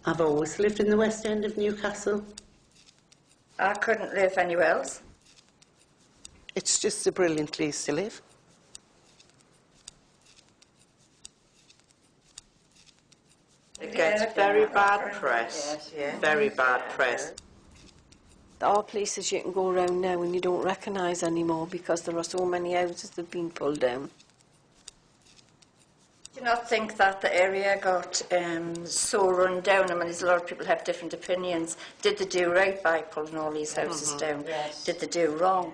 I've always lived in the West End of Newcastle. I couldn't live anywhere else. It's just a brilliant place to live. It gets very bad press, very bad press. There are places you can go around now and you don't recognise anymore because there are so many houses that have been pulled down. Do you not think that the area got so run down? I mean, there's a lot of people have different opinions. Did they do right by pulling all these houses down? Yes. Did they do wrong?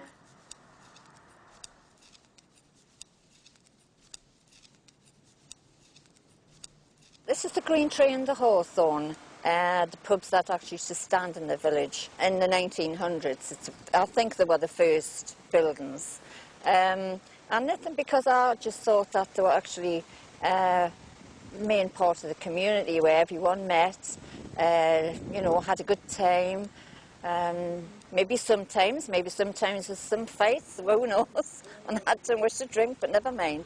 This is the Green Tree and the Hawthorn, the pubs that actually used to stand in the village in the 1900s. I think they were the first buildings. And nothing, because I just thought that they were actually main part of the community where everyone met, you know, had a good time. Maybe sometimes there's some fights, who knows, and had too much to drink, but never mind.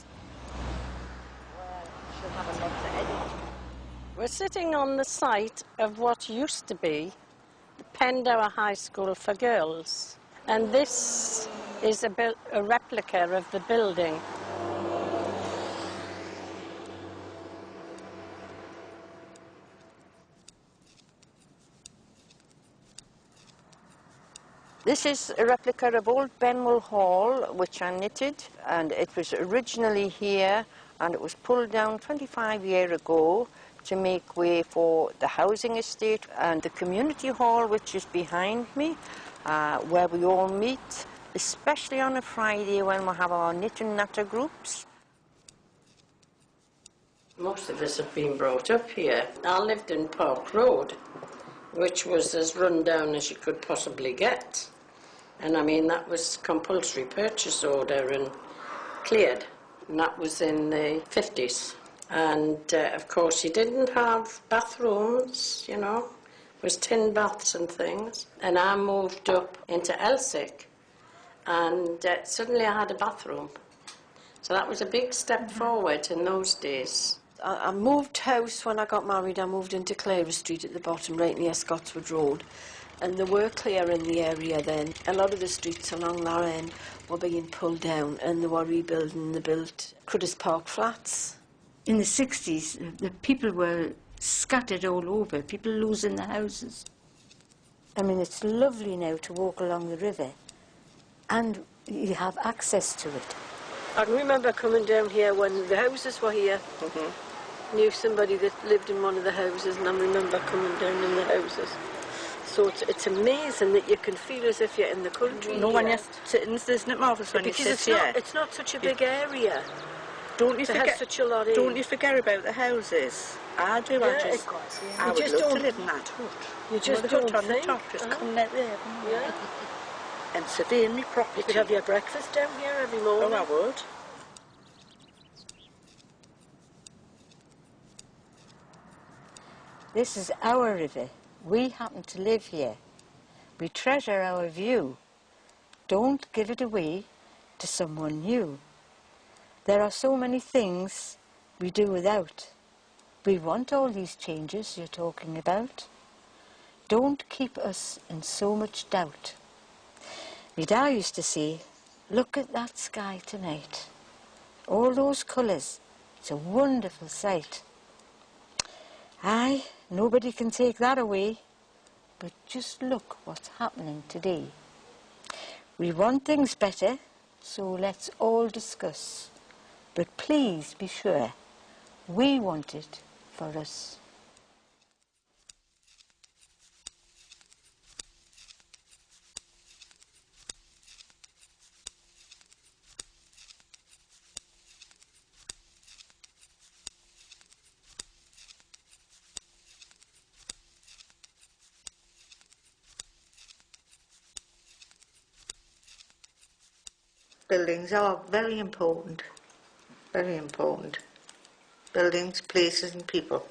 We're sitting on the site of what used to be the Pendower High School for girls, and this is a replica of the building. This is a replica of old Benwell Hall, which I knitted, and it was originally here, and it was pulled down 25 years ago to make way for the housing estate and the community hall, which is behind me, where we all meet, especially on a Friday when we have our knit and natter groups. Most of us have been brought up here. I lived in Park Road, which was as run down as you could possibly get. And I mean, that was compulsory purchase order and cleared, and that was in the 50s. And of course you didn't have bathrooms, you know, it was tin baths and things. And I moved up into Elsick, and suddenly I had a bathroom. So that was a big step forward in those days. I moved house when I got married. I moved into Clara Street at the bottom, right near Scotswood Road. And there were clear in the area then. A lot of the streets along that end were being pulled down, and they were rebuilding. They built Critters Park flats. In the 60s, the people were scattered all over, people losing their houses. I mean, it's lovely now to walk along the river, and you have access to it. I can remember coming down here when the houses were here. Knew somebody that lived in one of the houses, and I remember coming down in the houses. So it's amazing that you can feel as if you're in the country. No, when you're sitting, isn't it marvellous when you sit here? It's not such a big area. Don't you forget? Such a lot in. Don't you forget about the houses? I do. Yeah, I would love to live in that hut. You just the don't hut on think. the top, just coming out there. Yeah. And surveying me property. You could have your breakfast down here every morning. Oh, I would. This is our river. We happen to live here. We treasure our view. Don't give it away to someone new. There are so many things we do without. We want all these changes you're talking about. Don't keep us in so much doubt. My dad used to say, look at that sky tonight. All those colours. It's a wonderful sight. Aye, nobody can take that away. But just look what's happening today. We want things better, so let's all discuss. But please be sure, we want it for us. Buildings are very important. Very important. Buildings, places and people.